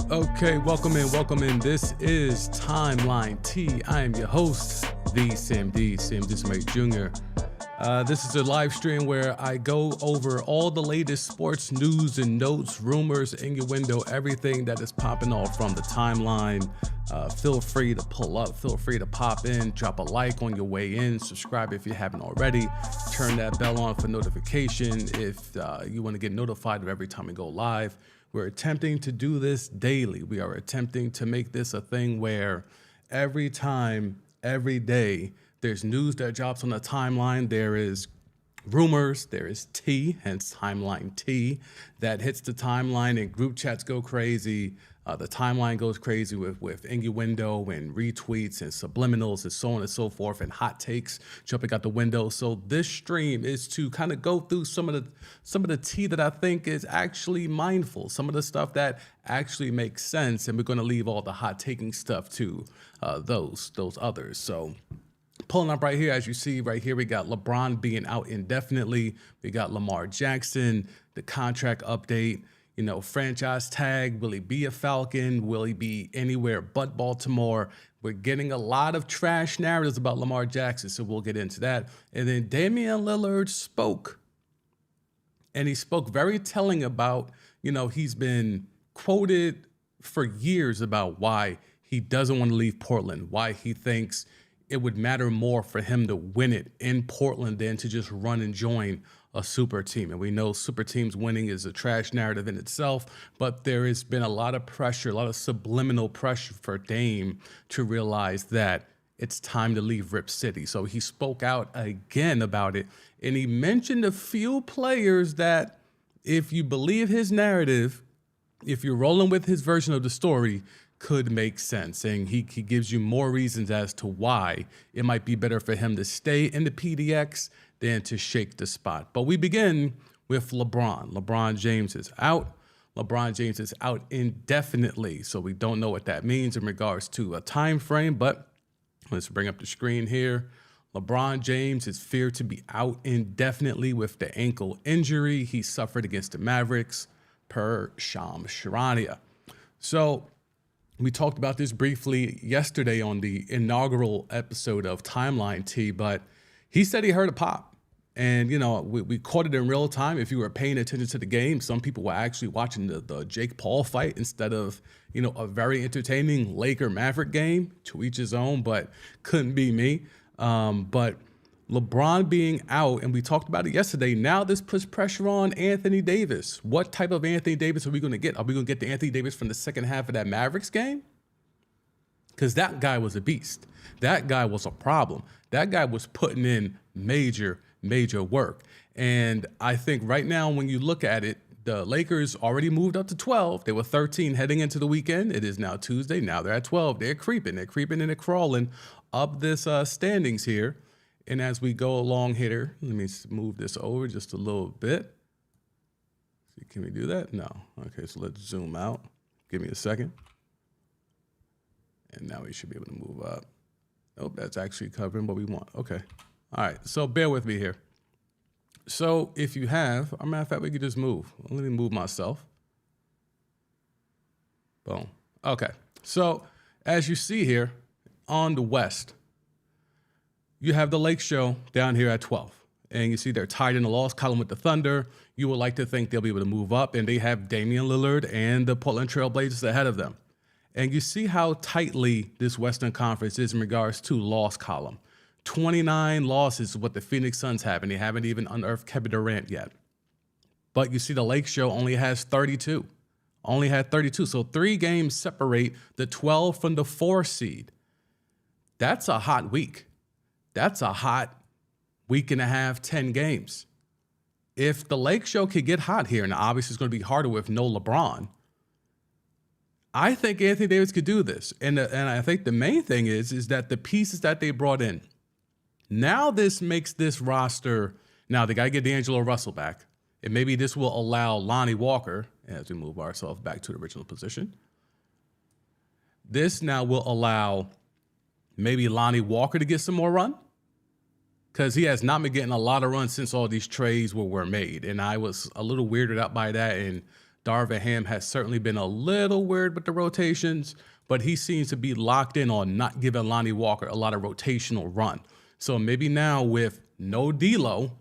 Okay, welcome in. This is Timeline T. I am your host, the Sam D. Smith Jr. This is a live stream where I go over all the latest sports news and notes, rumors, innuendo, everything that is popping off from the timeline. Feel free to pull up, feel free to pop in, drop a like on your way in, subscribe if you haven't already, turn that bell on for notification if you want to get notified of every time we go live. We're attempting to do this daily. We are attempting to make this a thing where every time, every day, there's news that drops on the timeline. There is rumors, there is tea, hence Timeline T, that hits the timeline and group chats go crazy. The timeline goes crazy with innuendo and retweets and subliminals and so on and so forth and hot takes jumping out the window. So this stream is to kind of go through some of the tea that I think is actually mindful, some of the stuff that actually makes sense, and we're going to leave all the hot taking stuff to those others. So pulling up right here, as you see right here, we got LeBron being out indefinitely. We got Lamar Jackson, the contract update. You know, franchise tag, will he be a Falcon? Will he be anywhere but Baltimore? We're getting a lot of trash narratives about Lamar Jackson, so we'll get into that. And then Damian Lillard spoke, and he spoke very telling about, you know, he's been quoted for years about why he doesn't want to leave Portland, why he thinks it would matter more for him to win it in Portland than to just run and join a super team. And we know super teams winning is a trash narrative in itself, but there has been a lot of pressure, a lot of subliminal pressure for Dame to realize that it's time to leave Rip City. So he spoke out again about it, and he mentioned a few players that, if you believe his narrative, if you're rolling with his version of the story, could make sense. And he gives you more reasons as to why it might be better for him to stay in the PDX than to shake the spot. But we begin with LeBron. LeBron James is out. LeBron James is out indefinitely. So we don't know what that means in regards to a time frame, but let's bring up the screen here. LeBron James is feared to be out indefinitely with the ankle injury he suffered against the Mavericks, per Shams Charania. So we talked about this briefly yesterday on the inaugural episode of Timeline T, but he said he heard a pop. And, you know, we caught it in real time. If you were paying attention to the game, some people were actually watching the Jake Paul fight instead of, you know, a very entertaining Laker Maverick game. To each his own, but couldn't be me. But LeBron being out, and we talked about it yesterday, now this puts pressure on Anthony Davis. What type of Anthony Davis are we going to get? Are we going to get the Anthony Davis from the second half of that Mavericks game? Because that guy was a beast. That guy was a problem. That guy was putting in major work. And I think right now, when you look at it, the Lakers already moved up to 12. They were 13 heading into the weekend. It is now Tuesday. Now they're at 12. They're creeping and they're crawling up this standings here. And as we go along here, let me move this over just a little bit. See, can we do that? No. Okay, so let's zoom out. Give me a second. And now we should be able to move up. Nope, that's actually covering what we want. Okay. All right, so bear with me here. So if you have, as a matter of fact, we could just move. Let me move myself. Boom. Okay, so as you see here on the West, you have the Lake Show down here at 12. And you see they're tied in the loss column with the Thunder. You would like to think they'll be able to move up, and they have Damian Lillard and the Portland Trail Blazers ahead of them. And you see how tightly this Western Conference is in regards to loss column. 29 losses is what the Phoenix Suns have, and they haven't even unearthed Kevin Durant yet. But you see the Lake Show only has 32. Only had 32. So 3 games separate the 12 from the 4 seed. That's a hot week. That's a hot week and a half, 10 games. If the Lake Show could get hot here, and obviously it's going to be harder with no LeBron, I think Anthony Davis could do this. And I think the main thing is that the pieces that they brought in, now this makes this roster, now they got to get D'Angelo Russell back. And maybe this will allow Lonnie Walker, as we move ourselves back to the original position, this now will allow maybe Lonnie Walker to get some more run, because he has not been getting a lot of run since all these trades were made. And I was a little weirded out by that and Darvin Ham has certainly been a little weird with the rotations, but he seems to be locked in on not giving Lonnie Walker a lot of rotational run. So maybe now with no D'Lo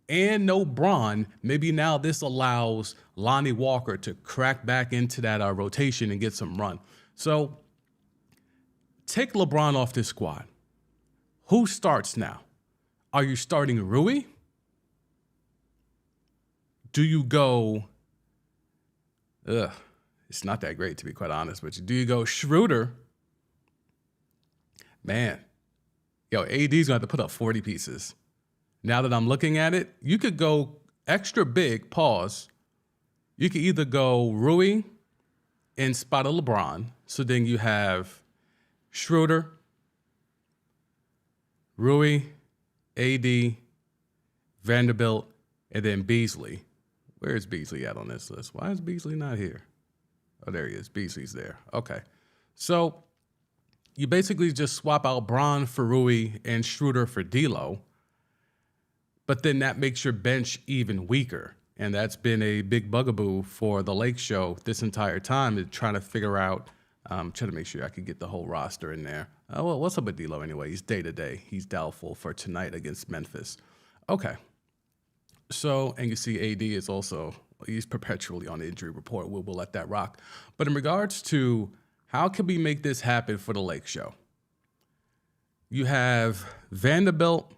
and no Bron, maybe now this allows Lonnie Walker to crack back into that rotation and get some run. So take LeBron off this squad. Who starts now? Are you starting Rui? Do you go... it's not that great, to be quite honest with you. Do you go Schroeder? Man, AD's going to have to put up 40 pieces. Now that I'm looking at it, you could go extra big, pause. You could either go Rui in spot of LeBron. So then you have Schroeder, Rui, AD, Vanderbilt, and then Beasley. Where is Beasley at on this list? Why is Beasley not here? Oh, there he is. Beasley's there. Okay. So you basically just swap out Bron for Rui and Schroeder for D'Lo, but then that makes your bench even weaker. And that's been a big bugaboo for the Lake Show this entire time, is trying to figure out, trying to make sure I could get the whole roster in there. Well, what's up with D'Lo anyway? He's day-to-day. He's doubtful for tonight against Memphis. Okay. So, and you see AD is also, he's perpetually on the injury report. We'll let that rock. But in regards to how can we make this happen for the Lake Show? You have Vanderbilt,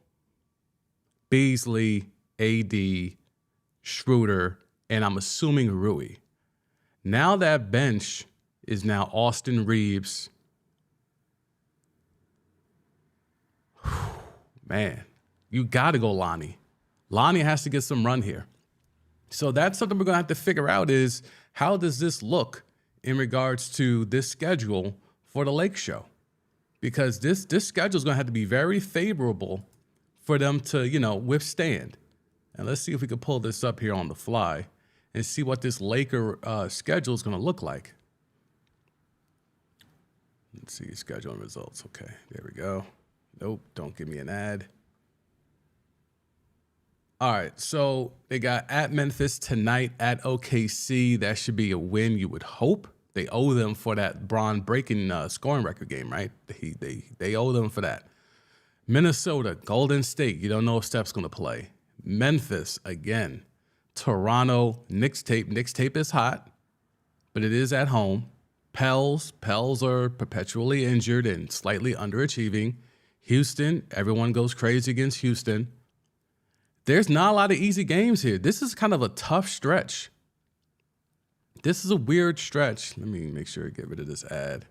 Beasley, AD, Schroeder, and I'm assuming Rui. Now that bench is now Austin Reeves. Man, you got to go Lonnie. Lonnie has to get some run here. So that's something we're going to have to figure out, is how does this look in regards to this schedule for the Lake Show? Because this schedule is going to have to be very favorable for them to, withstand. And let's see if we can pull this up here on the fly and see what this Laker schedule is going to look like. Let's see, schedule and results. Okay, there we go. Nope, don't give me an ad. All right, so they got at Memphis tonight, at OKC. That should be a win, you would hope. They owe them for that Bron breaking scoring record game, right? They owe them for that. Minnesota, Golden State. You don't know if Steph's going to play. Memphis, again. Toronto, Knicks tape. Knicks tape is hot, but it is at home. Pels are perpetually injured and slightly underachieving. Houston, everyone goes crazy against Houston. There's not a lot of easy games here. This is kind of a tough stretch. This is a weird stretch. Let me make sure I get rid of this ad.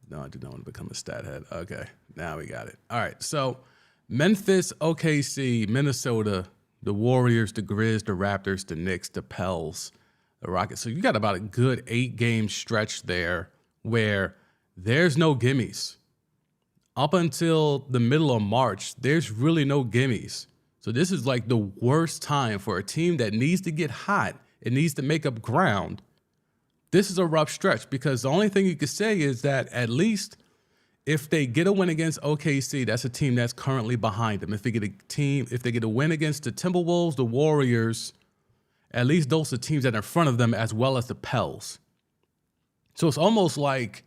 No, I do not want to become a stat head. Okay, now we got it. All right, so Memphis, OKC, Minnesota, the Warriors, the Grizz, the Raptors, the Knicks, the Pels, the Rockets. So you got about a good 8-game stretch there where there's no gimmies. Up until the middle of March, there's really no gimmies. So this is like the worst time for a team that needs to get hot. It needs to make up ground. This is a rough stretch, because the only thing you could say is that at least if they get a win against OKC, that's a team that's currently behind them. If they get a win against the Timberwolves, the Warriors, at least those are teams that are in front of them, as well as the Pels. So it's almost like,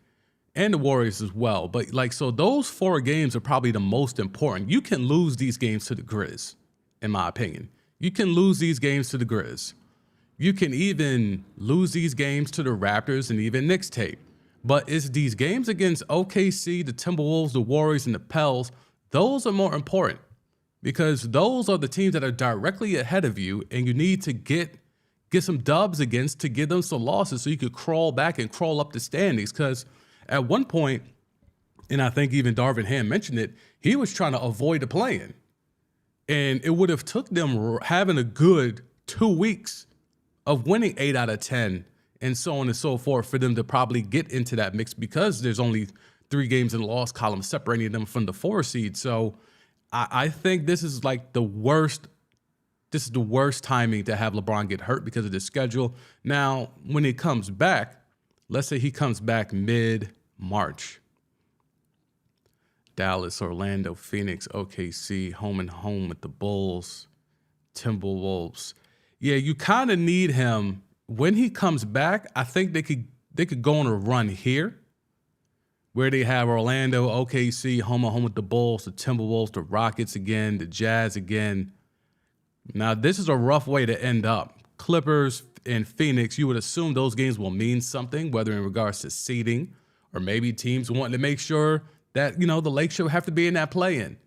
and the Warriors as well, but so those 4 games are probably the most important. You can lose these games to the Grizz, in my opinion. You can lose these games to the Grizz. You can even lose these games to the Raptors and even Knicks tape. But it's these games against OKC, the Timberwolves, the Warriors, and the Pels, those are more important, because those are the teams that are directly ahead of you, and you need to get some dubs against to give them some losses so you could crawl back and crawl up the standings. Because at one point, and I think even Darvin Ham mentioned it, he was trying to avoid the play-in. And it would have took them having a good 2 weeks of winning 8 out of 10 and so on and so forth for them to probably get into that mix, because there's only 3 games in the loss column separating them from the 4 seed. So I think this is like the worst. This is the worst timing to have LeBron get hurt because of the schedule. Now, when he comes back, let's say he comes back mid-March. Dallas, Orlando, Phoenix, OKC, home and home with the Bulls, Timberwolves. Yeah, you kind of need him when he comes back, I think they could go on a run here where they have Orlando, OKC, home with the Bulls, the Timberwolves, the Rockets again, the Jazz again. Now, this is a rough way to end up. Clippers and Phoenix, you would assume those games will mean something, whether in regards to seeding or maybe teams wanting to make sure that, the Lakers will have to be in that play-in.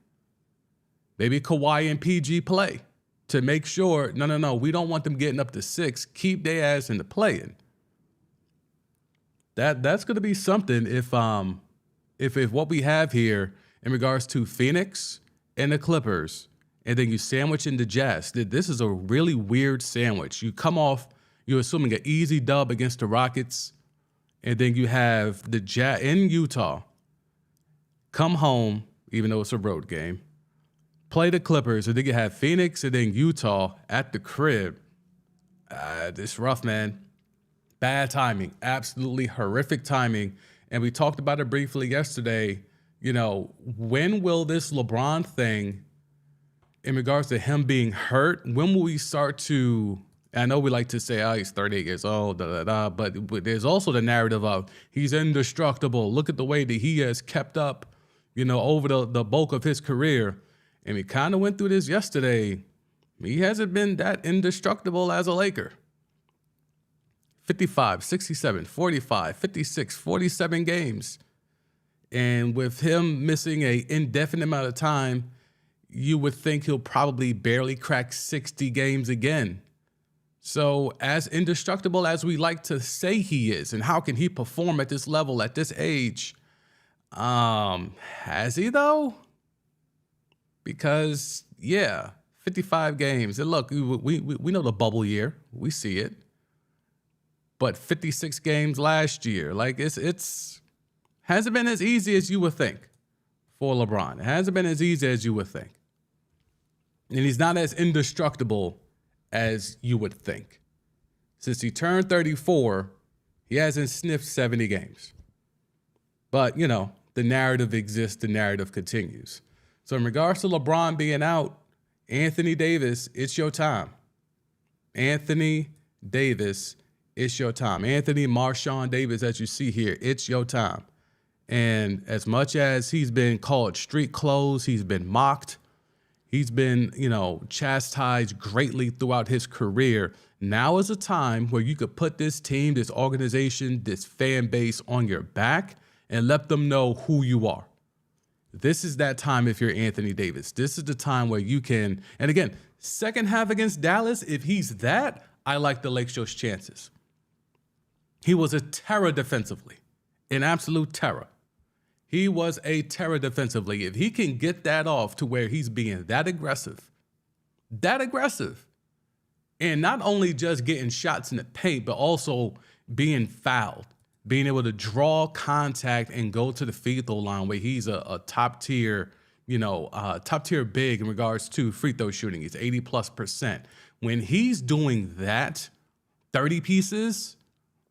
Maybe Kawhi and PG play to make sure, no, we don't want them getting up to 6. Keep their ass in the play-in. That's going to be something if what we have here in regards to Phoenix and the Clippers, and then you sandwich in the Jazz. This is a really weird sandwich. You come off, you're assuming an easy dub against the Rockets, and then you have the Jazz in Utah. Come home, even though it's a road game. Play the Clippers, and then you have Phoenix and then Utah at the crib. It's rough, man. Bad timing, absolutely horrific timing. And we talked about it briefly yesterday. When will this LeBron thing, in regards to him being hurt, when will we start to, I know we like to say, he's 38 years old, but there's also the narrative of he's indestructible. Look at the way that he has kept up, over the bulk of his career. And we kind of went through this yesterday. He hasn't been that indestructible as a Laker. 55, 67, 45, 56, 47 games. And with him missing an indefinite amount of time, you would think he'll probably barely crack 60 games again. So as indestructible as we like to say he is, and how can he perform at this level, at this age? Has he though? Because, 55 games. And look, we know the bubble year. We see it. But 56 games last year, it's hasn't been as easy as you would think for LeBron. It hasn't been as easy as you would think. And he's not as indestructible as you would think. Since he turned 34, he hasn't sniffed 70 games. But, the narrative exists, the narrative continues. So in regards to LeBron being out, Anthony Davis, it's your time. Anthony Davis, it's your time. Anthony Marshawn Davis, as you see here, it's your time. And as much as he's been called street clothes, he's been mocked, he's been, chastised greatly throughout his career. Now is a time where you could put this team, this organization, this fan base on your back and let them know who you are. This is that time if you're Anthony Davis. This is the time where you can, and again, second half against Dallas, if he's that, I like the Lakers' chances. He was a terror defensively, an absolute terror. He was a terror defensively. If he can get that off to where he's being that aggressive, and not only just getting shots in the paint, but also being fouled, being able to draw contact and go to the free throw line where he's a top tier big in regards to free throw shooting. He's 80+%. When he's doing that, 30 pieces,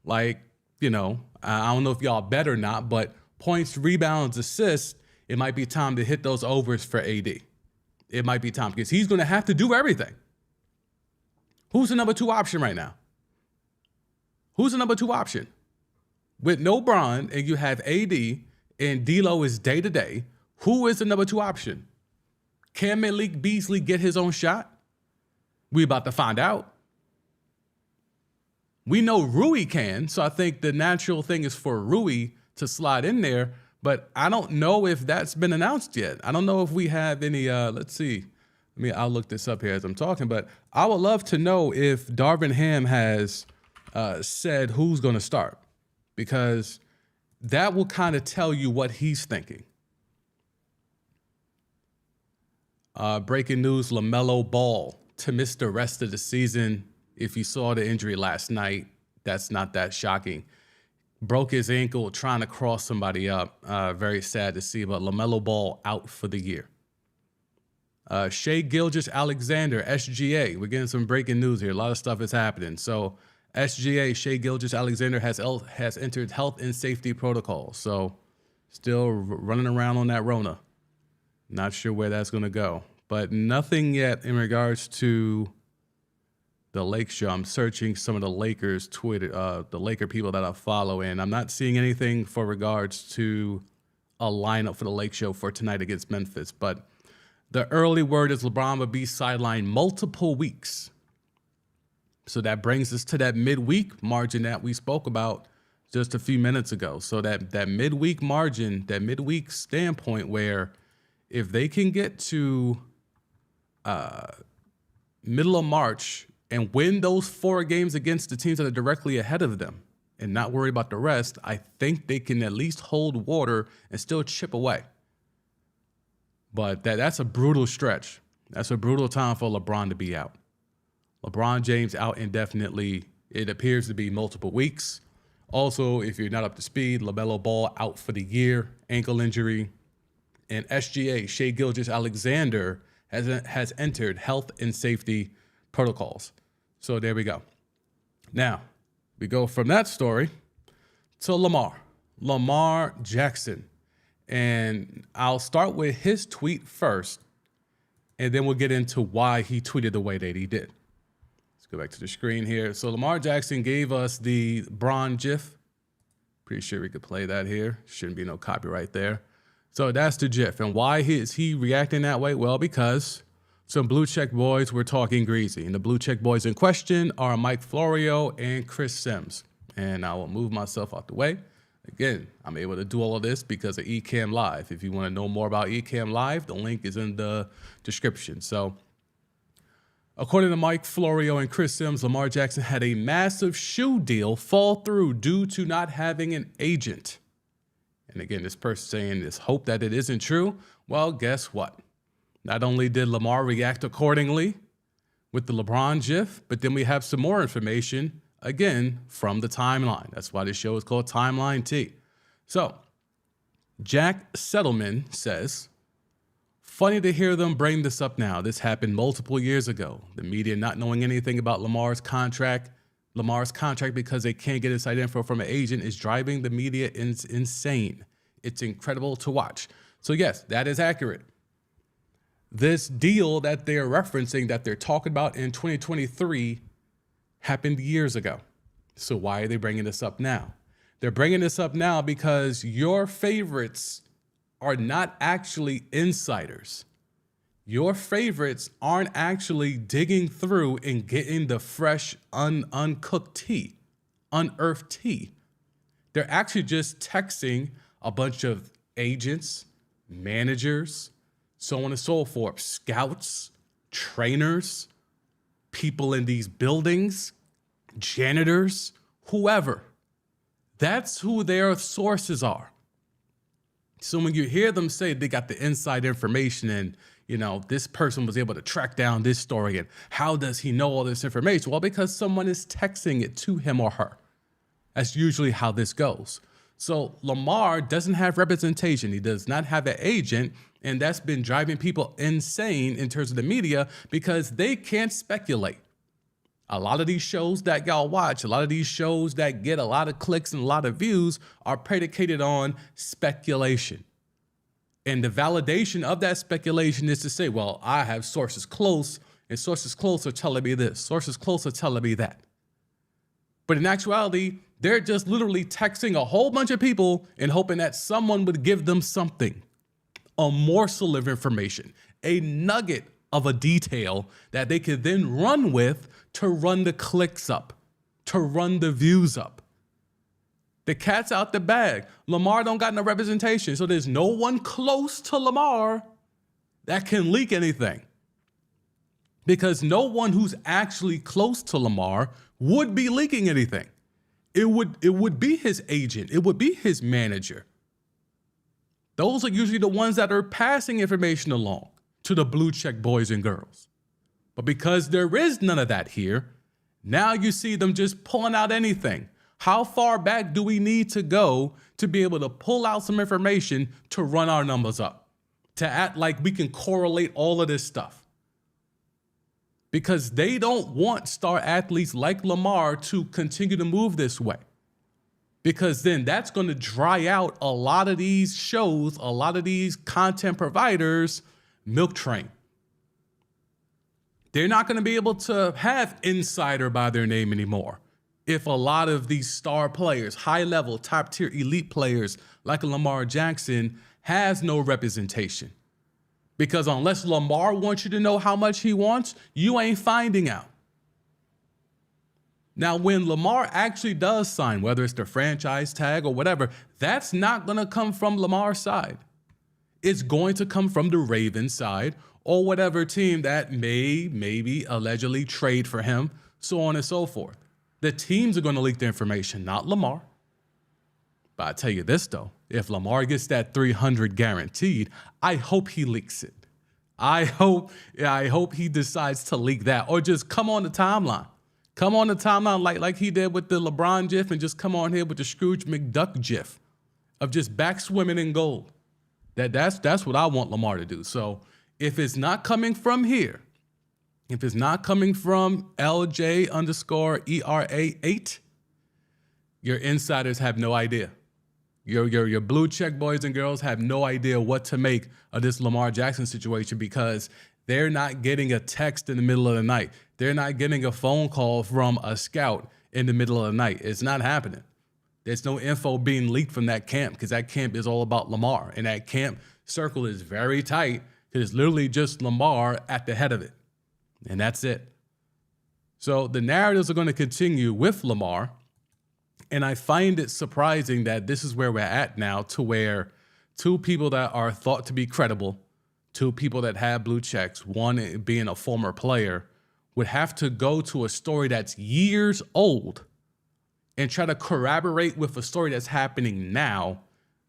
I don't know if y'all bet or not, but points, rebounds, assists, it might be time to hit those overs for AD. It might be time because he's going to have to do everything. Who's the number 2 option right now? Who's the number 2 option? With no Bron and you have AD and D'Lo is day-to-day, who is the number 2 option? Can Malik Beasley get his own shot? We about to find out. We know Rui can, so I think the natural thing is for Rui to slide in there, but I don't know if that's been announced yet. I don't know if we have any, let's see. I'll look this up here as I'm talking, but I would love to know if Darvin Ham has said who's going to start, because that will kind of tell you what he's thinking. Breaking news, LaMelo Ball to miss the rest of the season. If you saw the injury last night, that's not that shocking. Broke his ankle trying to cross somebody up. Very sad to see, but LaMelo Ball out for the year. Shai Gilgeous-Alexander, SGA. We're getting some breaking news here. A lot of stuff is happening. So SGA, Shai Gilgeous-Alexander has entered health and safety protocols. So still running around on that Rona. Not sure where that's going to go. But nothing yet in regards to the Lake Show. I'm searching some of the Lakers Twitter, the Laker people that I follow, and I'm not seeing anything for regards to a lineup for the Lake Show for tonight against Memphis. But the early word is LeBron will be sidelined multiple weeks. So that brings us to that midweek margin that we spoke about just a few minutes ago. So that midweek margin, that midweek standpoint where if they can get to middle of March and win those 4 games against the teams that are directly ahead of them and not worry about the rest, I think they can at least hold water and still chip away. But that's a brutal stretch. That's a brutal time for LeBron to be out. LeBron James out indefinitely. It appears to be multiple weeks. Also, if you're not up to speed, LaMelo Ball out for the year, ankle injury. And SGA, Shai Gilgeous-Alexander, has entered health and safety protocols. So there we go. Now, we go from that story to Lamar Jackson. And I'll start with his tweet first, and then we'll get into why he tweeted the way that he did. Let's go back to the screen here. So Lamar Jackson gave us the Bron GIF. Pretty sure we could play that here. Shouldn't be no copyright there. So that's the GIF. And why is he reacting that way? Well, because some blue check boys were talking greasy. And the blue check boys in question are Mike Florio and Chris Sims. And I will move myself out the way. Again, I'm able to do all of this because of Ecamm Live. If you want to know more about Ecamm Live, the link is in the description. So, according to Mike Florio and Chris Sims, Lamar Jackson had a massive shoe deal fall through due to not having an agent. And again, this person saying this hope that it isn't true. Well, guess what? Not only did Lamar react accordingly with the LeBron GIF, but then we have some more information, again, from the timeline. That's why this show is called Timeline T. So, Jack Settleman says, funny to hear them bring this up now. This happened multiple years ago. The media not knowing anything about Lamar's contract because they can't get inside info from an agent is driving the media insane. It's incredible to watch. So yes, that is accurate. This deal that they're referencing, that they're talking about in 2023, happened years ago. So why are they bringing this up now? They're bringing this up now because your favorites are not actually insiders. Your favorites aren't actually digging through and getting the fresh, uncooked tea, unearthed tea. They're actually just texting a bunch of agents, managers, so on and so forth, scouts, trainers, people in these buildings, janitors, whoever. That's who their sources are. So when you hear them say they got the inside information and, you know, this person was able to track down this story and how does he know all this information? Well, because someone is texting it to him or her. That's usually how this goes. So Lamar doesn't have representation. He does not have an agent. And that's been driving people insane in terms of the media because they can't speculate. A lot of these shows that y'all watch, a lot of these shows that get a lot of clicks and a lot of views are predicated on speculation. And the validation of that speculation is to say, well, I have sources close, and sources close are telling me this, sources close are telling me that. But in actuality, they're just literally texting a whole bunch of people and hoping that someone would give them something, a morsel of information, a nugget of a detail that they could then run with to run the clicks up, to run the views up. The cat's out the bag. Lamar don't got no representation, so there's no one close to Lamar that can leak anything. Because no one who's actually close to Lamar would be leaking anything. It would be his agent. It would be his manager. Those are usually the ones that are passing information along to the blue check boys and girls. But because there is none of that here, now you see them just pulling out anything. How far back do we need to go to be able to pull out some information to run our numbers up, to act like we can correlate all of this stuff? Because they don't want star athletes like Lamar to continue to move this way. Because then that's going to dry out a lot of these shows, a lot of these content providers' milk train. They're not going to be able to have insider by their name anymore. If a lot of these star players, high level, top tier elite players like Lamar Jackson has no representation. Because unless Lamar wants you to know how much he wants, you ain't finding out. Now, when Lamar actually does sign, whether it's the franchise tag or whatever, that's not going to come from Lamar's side. It's going to come from the Ravens side or whatever team that maybe allegedly trade for him, so on and so forth. The teams are going to leak the information, not Lamar. But I tell you this, though, if Lamar gets that 300 guaranteed, I hope he leaks it. I hope he decides to leak that or just come on the timeline. Come on the timeline like he did with the LeBron gif and just come on here with the Scrooge McDuck gif of just back swimming in gold. That's what I want Lamar to do. So if it's not coming from here, if it's not coming from LJ_ERA8, your insiders have no idea. Your blue check boys and girls have no idea what to make of this Lamar Jackson situation because they're not getting a text in the middle of the night. They're not getting a phone call from a scout in the middle of the night. It's not happening. There's no info being leaked from that camp because that camp is all about Lamar. And that camp circle is very tight because it's literally just Lamar at the head of it. And that's it. So the narratives are going to continue with Lamar. And I find it surprising that this is where we're at now, to where two people that are thought to be credible, two people that have blue checks, one being a former player, would have to go to a story that's years old and try to corroborate with a story that's happening now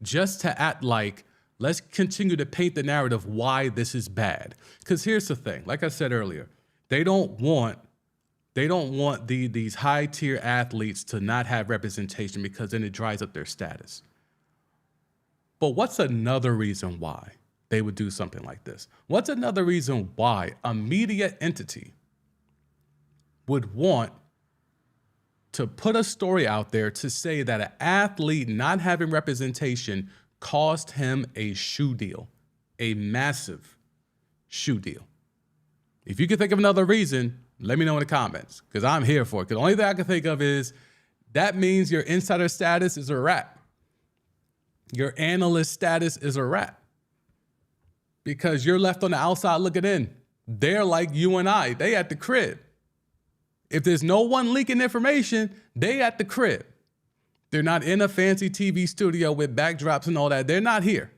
just to act like, let's continue to paint the narrative why this is bad. Because here's the thing, like I said earlier, they don't want these high tier athletes to not have representation because then it dries up their status. But what's another reason why they would do something like this? What's another reason why a media entity would want to put a story out there to say that an athlete not having representation cost him a shoe deal, a massive shoe deal? If you can think of another reason, let me know in the comments, because I'm here for it. Because the only thing I can think of is that means your insider status is a wrap. Your analyst status is a wrap. Because you're left on the outside looking in. They're like you and I. They at the crib. If there's no one leaking information, they at the crib. They're not in a fancy TV studio with backdrops and all that. They're not here.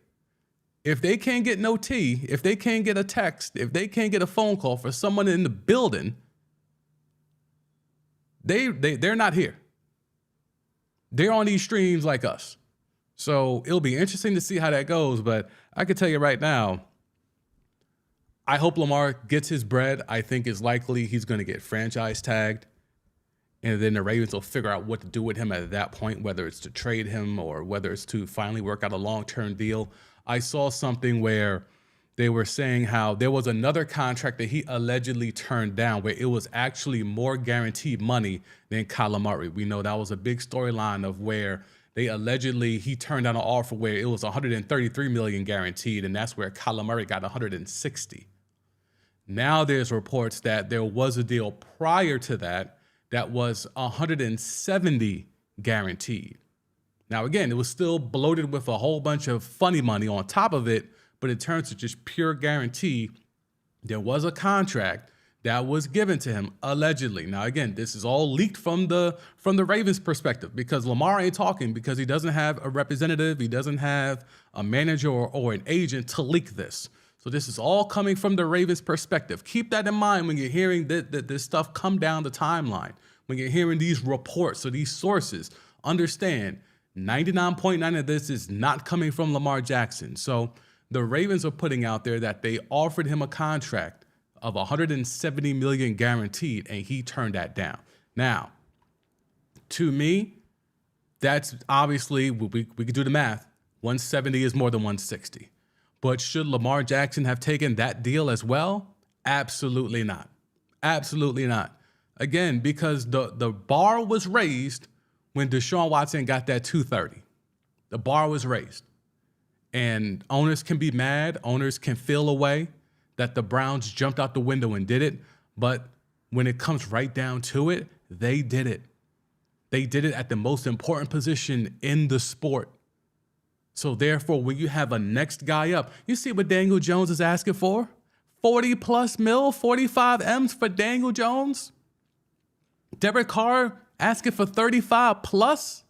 If they can't get no tea, if they can't get a text, if they can't get a phone call for someone in the building, they're not here. They're on these streams like us. So it'll be interesting to see how that goes. But I can tell you right now, I hope Lamar gets his bread. I think it's likely he's going to get franchise tagged. And then the Ravens will figure out what to do with him at that point, whether it's to trade him or whether it's to finally work out a long-term deal. I saw something where they were saying how there was another contract that he allegedly turned down where it was actually more guaranteed money than Kyler Murray. We know that was a big storyline of where he turned down an offer where it was $133 million guaranteed, and that's where Kyler Murray got $160. Now there's reports that there was a deal prior to that was $170 guaranteed. Now, again, it was still bloated with a whole bunch of funny money on top of it, but in terms of just pure guarantee, there was a contract that was given to him allegedly. Now, again, this is all leaked from the Ravens' perspective because Lamar ain't talking because he doesn't have a representative, he doesn't have a manager or an agent to leak this. So this is all coming from the Ravens' perspective. Keep that in mind when you're hearing this stuff come down the timeline. When you're hearing these reports or these sources, understand 99.9 of this is not coming from Lamar Jackson. So the Ravens are putting out there that they offered him a contract of $170 million guaranteed, and he turned that down. Now, to me, that's obviously, we could do the math. 170 is more than 160. But should Lamar Jackson have taken that deal as well? Absolutely not. Absolutely not. Again, because the bar was raised when Deshaun Watson got that 230. The bar was raised. And owners can be mad. Owners can feel a way that the Browns jumped out the window and did it. But when it comes right down to it, they did it. They did it at the most important position in the sport. So therefore, when you have a next guy up, you see what Daniel Jones is asking for? 40 plus mil, 45 M's for Daniel Jones. Derek Carr asking for 35 plus.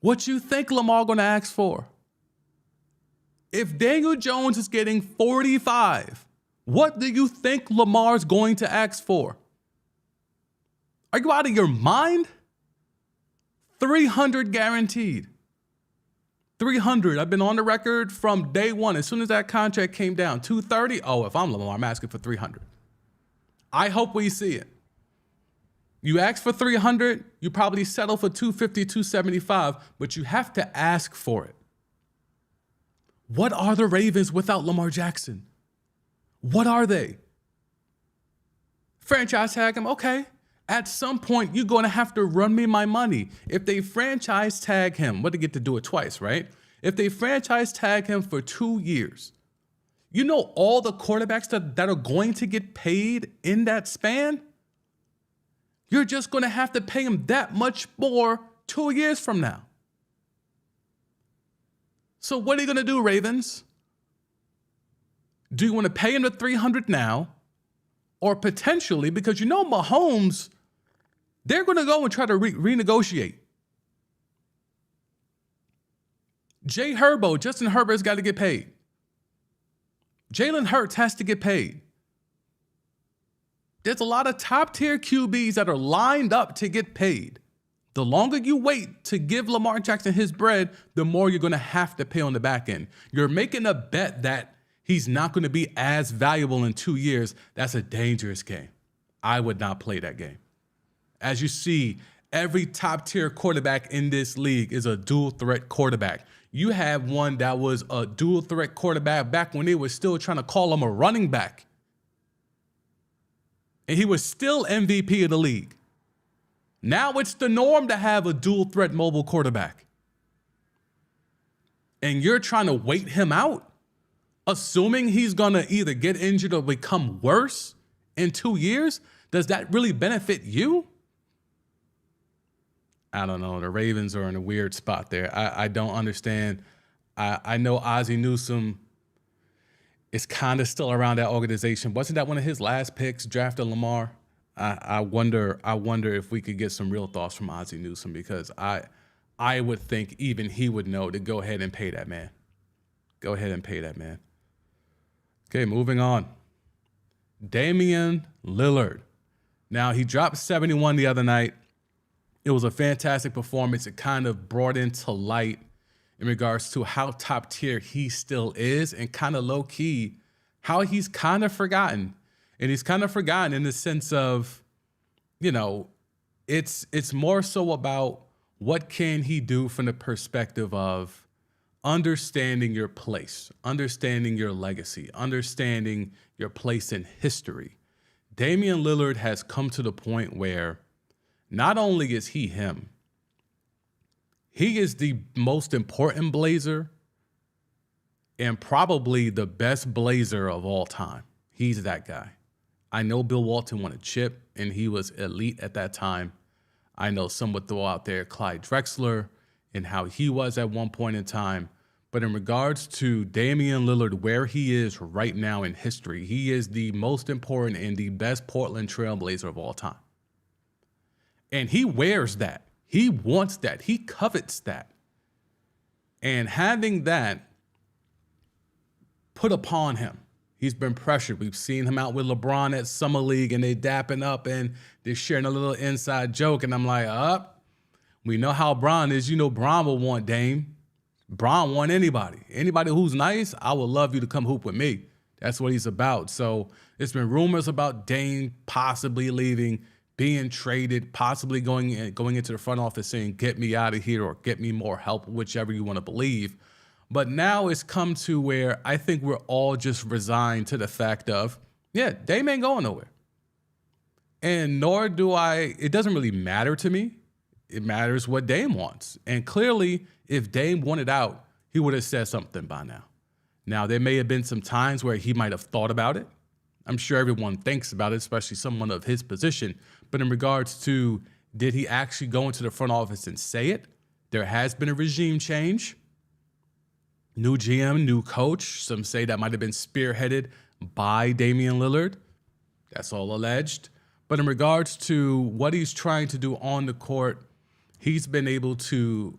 What you think Lamar gonna ask for? If Daniel Jones is getting 45, what do you think Lamar's going to ask for? Are you out of your mind? 300 guaranteed. 300. I've been on the record from day one. As soon as that contract came down, 230. Oh, if I'm Lamar, I'm asking for 300. I hope we see it. You ask for 300, you probably settle for 250, 275, but you have to ask for it. What are the Ravens without Lamar Jackson? What are they? Franchise tag him, okay. At some point, you're going to have to run me my money. If they franchise tag him, what, they get to do it twice, right? If they franchise tag him for 2 years, you know all the quarterbacks that are going to get paid in that span? You're just going to have to pay him that much more 2 years from now. So what are you going to do, Ravens? Do you want to pay him the 300 now? Or potentially, because you know Mahomes, they're going to go and try to renegotiate. Justin Herbert's got to get paid. Jalen Hurts has to get paid. There's a lot of top-tier QBs that are lined up to get paid. The longer you wait to give Lamar Jackson his bread, the more you're going to have to pay on the back end. You're making a bet that he's not going to be as valuable in 2 years. That's a dangerous game. I would not play that game. As you see, every top-tier quarterback in this league is a dual-threat quarterback. You have one that was a dual-threat quarterback back when they were still trying to call him a running back. And he was still MVP of the league. Now it's the norm to have a dual-threat mobile quarterback. And you're trying to wait him out, assuming he's going to either get injured or become worse in 2 years? Does that really benefit you? I don't know. The Ravens are in a weird spot there. I don't understand. I know Ozzie Newsome is kind of still around that organization. Wasn't that one of his last picks, drafted Lamar? I wonder if we could get some real thoughts from Ozzie Newsome, because I would think even he would know to go ahead and pay that man. Go ahead and pay that man. Okay, moving on. Damian Lillard. Now, he dropped 71 the other night. It was a fantastic performance. It kind of brought into light in regards to how top tier he still is, and kind of low key how he's kind of forgotten. And he's kind of forgotten in the sense of, you know, it's more so about what can he do from the perspective of understanding your place, understanding your legacy, understanding your place in history. Damian Lillard has come to the point where not only is he him, he is the most important Blazer and probably the best Blazer of all time. He's that guy. I know Bill Walton won a chip, and he was elite at that time. I know some would throw out there Clyde Drexler and how he was at one point in time. But in regards to Damian Lillard, where he is right now in history, he is the most important and the best Portland Trailblazer of all time. And he wears that. He wants that. He covets that. And having that put upon him, he's been pressured. We've seen him out with LeBron at Summer League, and they dapping up and they're sharing a little inside joke. And I'm like, we know how Bron is. You know, Bron will want Dame. Bron want anybody. Anybody who's nice, I would love you to come hoop with me. That's what he's about. So there's been rumors about Dame possibly leaving, being traded, possibly going into the front office saying, get me out of here or get me more help, whichever you want to believe. But now it's come to where I think we're all just resigned to the fact of, yeah, Dame ain't going nowhere. And nor do I, it doesn't really matter to me. It matters what Dame wants. And clearly, if Dame wanted out, he would have said something by now. Now, there may have been some times where he might have thought about it. I'm sure everyone thinks about it, especially someone of his position. But in regards to, did he actually go into the front office and say it? There has been a regime change. New GM, new coach. Some say that might have been spearheaded by Damian Lillard. That's all alleged. But in regards to what he's trying to do on the court, he's been able to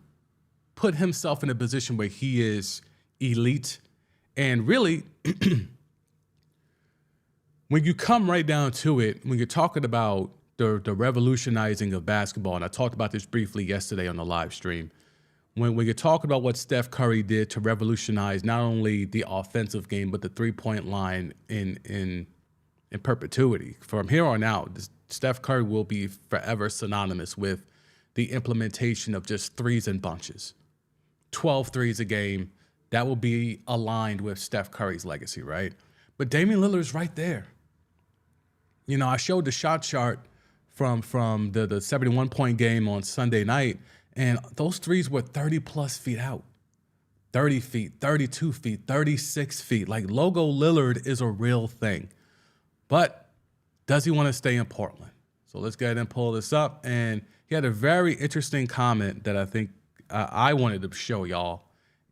put himself in a position where he is elite. And really, when you come right down to it, when you're talking about the revolutionizing of basketball, and I talked about this briefly yesterday on the live stream, when you're talking about what Steph Curry did to revolutionize not only the offensive game, but the three-point line in perpetuity. From here on out, Steph Curry will be forever synonymous with the implementation of just threes and bunches. 12 threes a game, that will be aligned with Steph Curry's legacy, right? But Damian Lillard's right there. You know, I showed the shot chart from the 71-point game on Sunday night, and those threes were 30-plus feet out. 30 feet, 32 feet, 36 feet. Like, Logo Lillard is a real thing. But does he want to stay in Portland? So let's go ahead and pull this up. And he had a very interesting comment that I think I wanted to show y'all.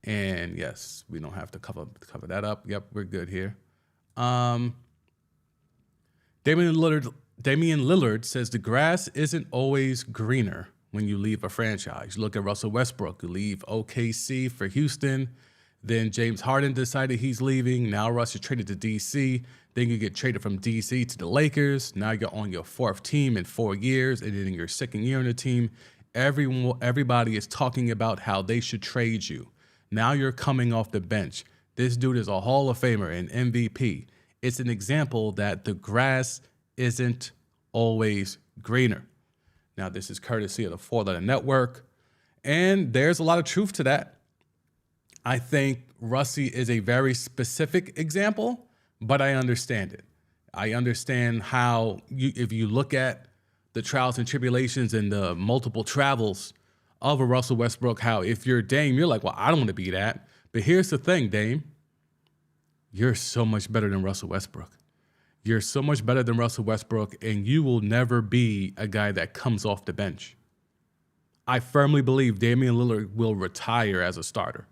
And yes, we don't have to cover that up. Yep, we're good here. Damian Lillard says the grass isn't always greener when you leave a franchise. You look at Russell Westbrook, you leave OKC for Houston. Then James Harden decided he's leaving. Now Russ is traded to DC. Then you get traded from DC to the Lakers. Now you're on your fourth team in 4 years. And then in your second year on the team, everybody is talking about how they should trade you. Now you're coming off the bench. This dude is a Hall of Famer and MVP. It's an example that the grass isn't always greener. Now, this is courtesy of the 4-Letter Network. And there's a lot of truth to that. I think Russie is a very specific example, but I understand it. I understand how, if you look at the trials and tribulations and the multiple travels of a Russell Westbrook, how if you're Dame, you're like, well, I don't want to be that. But here's the thing, Dame. You're so much better than Russell Westbrook. You're so much better than Russell Westbrook, and you will never be a guy that comes off the bench. I firmly believe Damian Lillard will retire as a starter.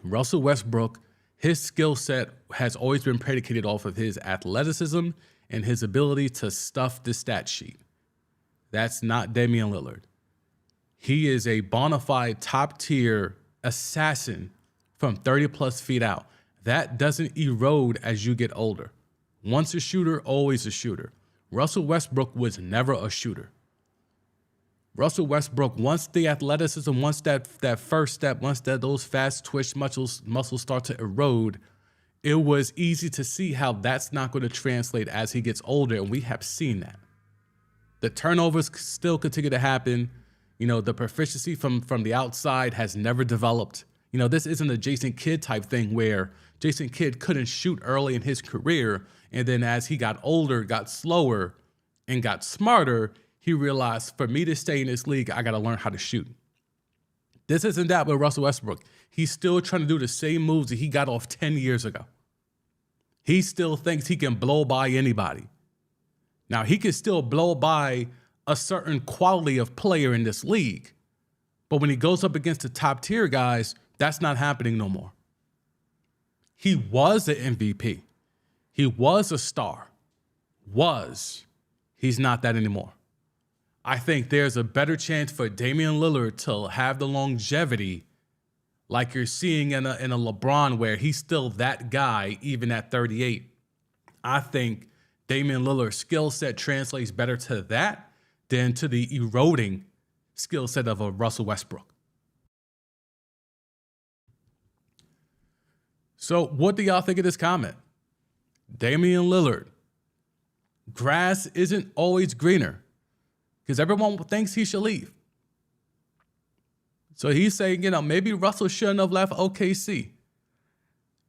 Russell Westbrook, his skill set has always been predicated off of his athleticism and his ability to stuff the stat sheet. That's not Damian Lillard. He is a bona fide top-tier assassin from 30-plus feet out. That doesn't erode as you get older. Once a shooter, always a shooter. Russell Westbrook was never a shooter. Russell Westbrook, once the athleticism, once that first step, once those fast twitch muscles start to erode, it was easy to see how that's not going to translate as he gets older, and we have seen that. The turnovers still continue to happen. You know, the proficiency from the outside has never developed. You know, this isn't a Jason Kidd type thing where Jason Kidd couldn't shoot early in his career, and then as he got older, got slower, and got smarter, he realized, for me to stay in this league, I got to learn how to shoot. This isn't that with Russell Westbrook. He's still trying to do the same moves that he got off 10 years ago. He still thinks he can blow by anybody. Now, he can still blow by a certain quality of player in this league. But when he goes up against the top tier guys, that's not happening no more. He was an MVP. He was a star. He's not that anymore. I think there's a better chance for Damian Lillard to have the longevity like you're seeing in a LeBron where he's still that guy even at 38. I think Damian Lillard's skill set translates better to that than to the eroding skill set of a Russell Westbrook. So what do y'all think of this comment? Damian Lillard, grass isn't always greener. Because everyone thinks he should leave. So he's saying, you know, maybe Russell shouldn't have left OKC.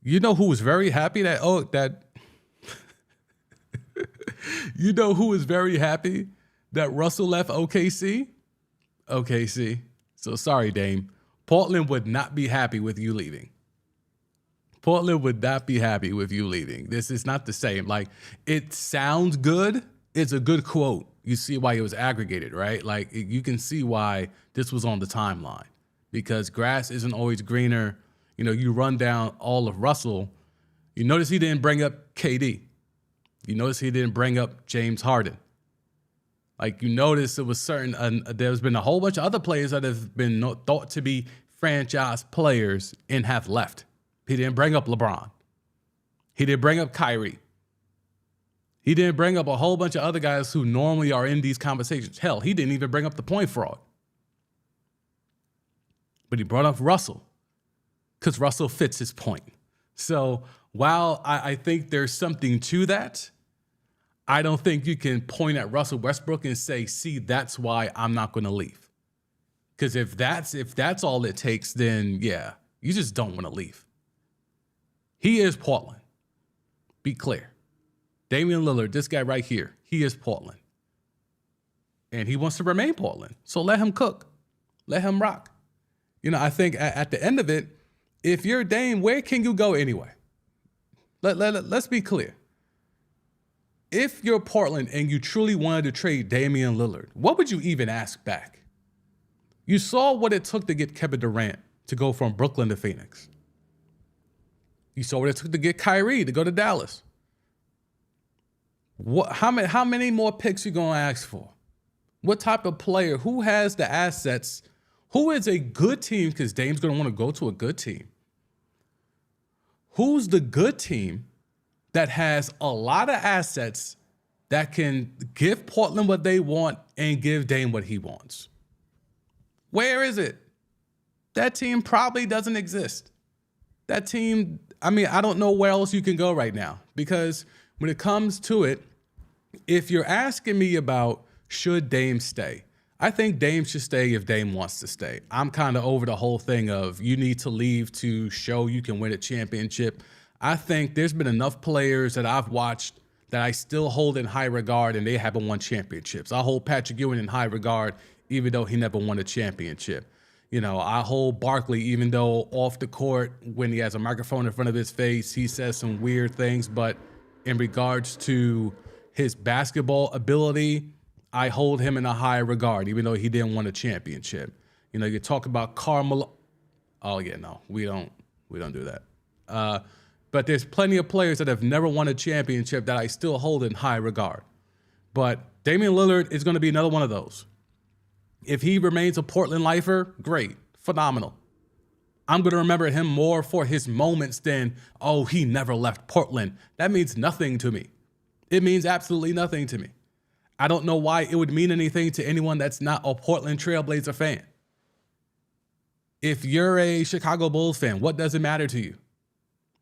You know who was very happy you know who was very happy that Russell left OKC? OKC. So sorry, Dame. Portland would not be happy with you leaving. Portland would not be happy with you leaving. This is not the same. Like, it sounds good. It's a good quote. You see why it was aggregated, right? Like, you can see why this was on the timeline, because grass isn't always greener. You know, you run down all of Russell. You notice he didn't bring up KD. You notice he didn't bring up James Harden. Like, you notice it was certain, there's been a whole bunch of other players that have been thought to be franchise players and have left. He didn't bring up LeBron. He didn't bring up Kyrie. He didn't bring up a whole bunch of other guys who normally are in these conversations. Hell, he didn't even bring up the point fraud. But he brought up Russell because Russell fits his point. So while I think there's something to that, I don't think you can point at Russell Westbrook and say, see, that's why I'm not going to leave. Because if that's all it takes, then yeah, you just don't want to leave. He is Portland. Be clear. Damian Lillard, this guy right here, he is Portland. And he wants to remain Portland. So let him cook. Let him rock. You know, I think at the end of it, if you're Dame, where can you go anyway? Let's be clear. If you're Portland and you truly wanted to trade Damian Lillard, what would you even ask back? You saw what it took to get Kevin Durant to go from Brooklyn to Phoenix. You saw what it took to get Kyrie to go to Dallas. How many more picks you gonna ask for? What type of player? Who has the assets? Who is a good team? Because Dame's gonna want to go to a good team. Who's the good team that has a lot of assets that can give Portland what they want and give Dame what he wants? Where is it? That team probably doesn't exist. That team, I mean, I don't know where else you can go right now, because when it comes to it, if you're asking me about should Dame stay, I think Dame should stay if Dame wants to stay. I'm kind of over the whole thing of you need to leave to show you can win a championship. I think there's been enough players that I've watched that I still hold in high regard, and they haven't won championships. I hold Patrick Ewing in high regard, even though he never won a championship. You know, I hold Barkley, even though off the court, when he has a microphone in front of his face, he says some weird things. But in regards to his basketball ability, I hold him in a high regard, even though he didn't win a championship. You know, you talk about Carmelo. Oh yeah, no, we don't do that. But there's plenty of players that have never won a championship that I still hold in high regard. But Damian Lillard is going to be another one of those. If he remains a Portland lifer, great, phenomenal. I'm going to remember him more for his moments than, oh, he never left Portland. That means nothing to me. It means absolutely nothing to me. I don't know why it would mean anything to anyone that's not a Portland Trailblazer fan. If you're a Chicago Bulls fan, what does it matter to you?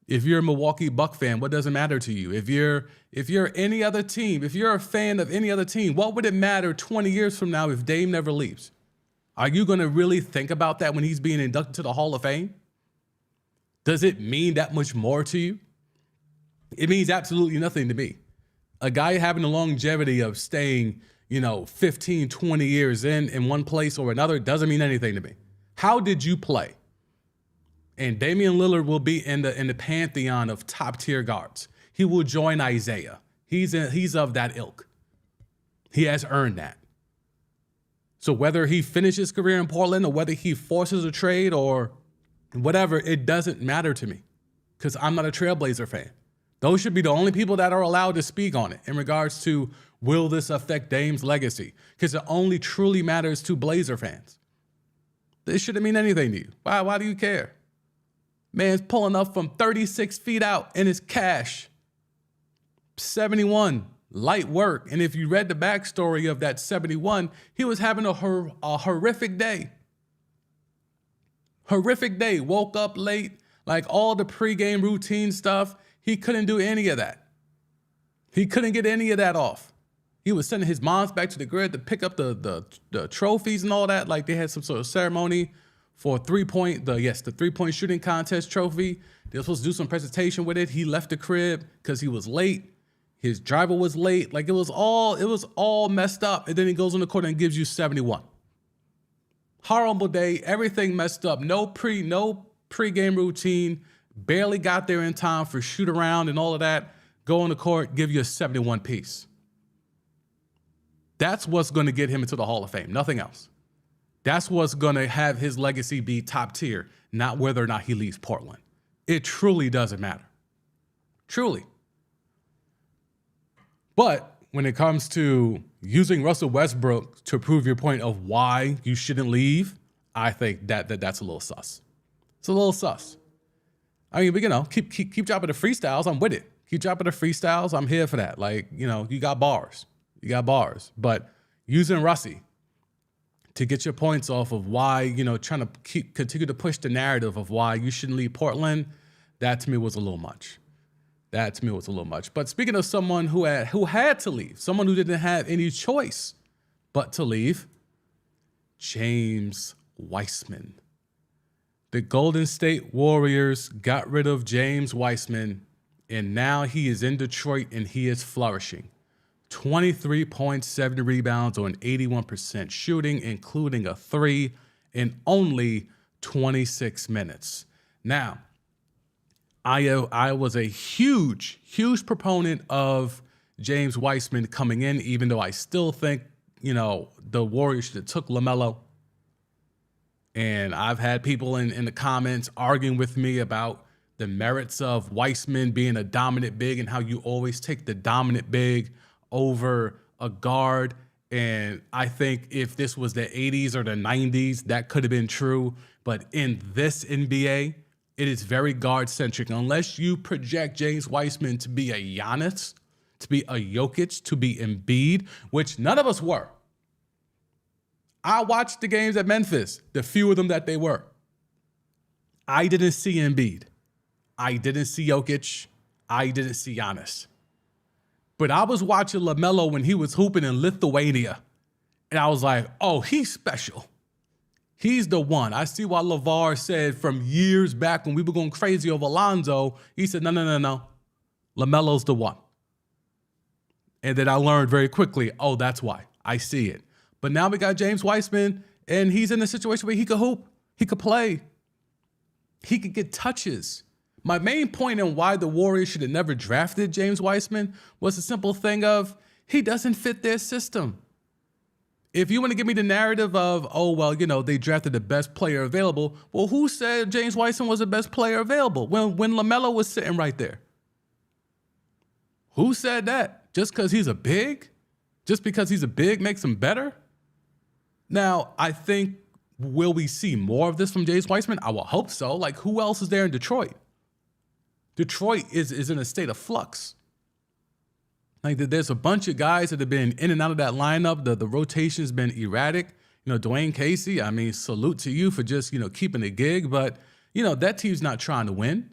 If you're a Milwaukee Buck fan, what does it matter to you? If you're any other team, if you're a fan of any other team, what would it matter 20 years from now if Dame never leaves? Are you going to really think about that when he's being inducted to the Hall of Fame? Does it mean that much more to you? It means absolutely nothing to me. A guy having the longevity of staying, 15, 20 years in one place or another doesn't mean anything to me. How did you play? And Damian Lillard will be in the pantheon of top tier guards. He will join Isaiah. He's of that ilk. He has earned that. So whether he finishes his career in Portland or whether he forces a trade or whatever, it doesn't matter to me because I'm not a Trailblazer fan. Those should be the only people that are allowed to speak on it in regards to will this affect Dame's legacy? Because it only truly matters to Blazer fans. This shouldn't mean anything to you. Why do you care? Man's pulling up from 36 feet out in his cash. 71, light work. And if you read the backstory of that 71, he was having a horrific day. Horrific day. Woke up late, like all the pregame routine stuff. He couldn't do any of that. He couldn't get any of that off. He was sending his moms back to the grid to pick up the trophies and all that. Like they had some sort of ceremony for the 3-point shooting contest trophy. They were supposed to do some presentation with it. He left the crib because he was late. His driver was late. Like it was all messed up. And then he goes on the court and gives you 71. Horrible day. Everything messed up. No pregame routine. barely got there in time for shoot around and all of that, go on the court, give you a 71 piece. That's what's going to get him into the Hall of Fame, nothing else. That's what's going to have his legacy be top tier, not whether or not he leaves Portland. It truly doesn't matter. Truly. But when it comes to using Russell Westbrook to prove your point of why you shouldn't leave, I think that's a little sus. It's a little sus. I mean, but, you know, keep dropping the freestyles. I'm with it. Keep dropping the freestyles. I'm here for that. Like, you know, you got bars. You got bars. But using Russie to get your points off of why, you know, trying to continue to push the narrative of why you shouldn't leave Portland, that to me was a little much. That to me was a little much. But speaking of someone who had to leave, someone who didn't have any choice but to leave, James Wiseman. The Golden State Warriors got rid of James Wiseman, and now he is in Detroit and he is flourishing. 23.7 rebounds on 81% shooting, including a 3 in only 26 minutes. Now, I was a huge proponent of James Wiseman coming in, even though I still think, you know, the Warriors should have took LaMelo. And I've had people in the comments arguing with me about the merits of Wiseman being a dominant big and how you always take the dominant big over a guard. And I think if this was the 80s or the 90s, that could have been true. But in this NBA, it is very guard-centric. Unless you project James Wiseman to be a Giannis, to be a Jokic, to be Embiid, which none of us were. I watched the games at Memphis, the few of them that they were. I didn't see Embiid. I didn't see Jokic. I didn't see Giannis. But I was watching LaMelo when he was hooping in Lithuania. And I was like, oh, he's special. He's the one. I see why LeVar said from years back when we were going crazy over Lonzo, he said, no. LaMelo's the one. And then I learned very quickly, oh, that's why. I see it. But now we got James Wiseman, and he's in a situation where he could hoop. He could play. He could get touches. My main point in why the Warriors should have never drafted James Wiseman was the simple thing of he doesn't fit their system. If you want to give me the narrative of, oh, well, you know, they drafted the best player available, well, who said James Wiseman was the best player available when LaMelo was sitting right there? Who said that? Just because he's a big? Just because he's a big makes him better? Now, I think, will we see more of this from James Wiseman? I will hope so. Like, who else is there in Detroit? Detroit is in a state of flux. Like, there's a bunch of guys that have been in and out of that lineup. The rotation's been erratic. You know, Dwayne Casey, I mean, salute to you for just, you know, keeping the gig. But, you know, that team's not trying to win.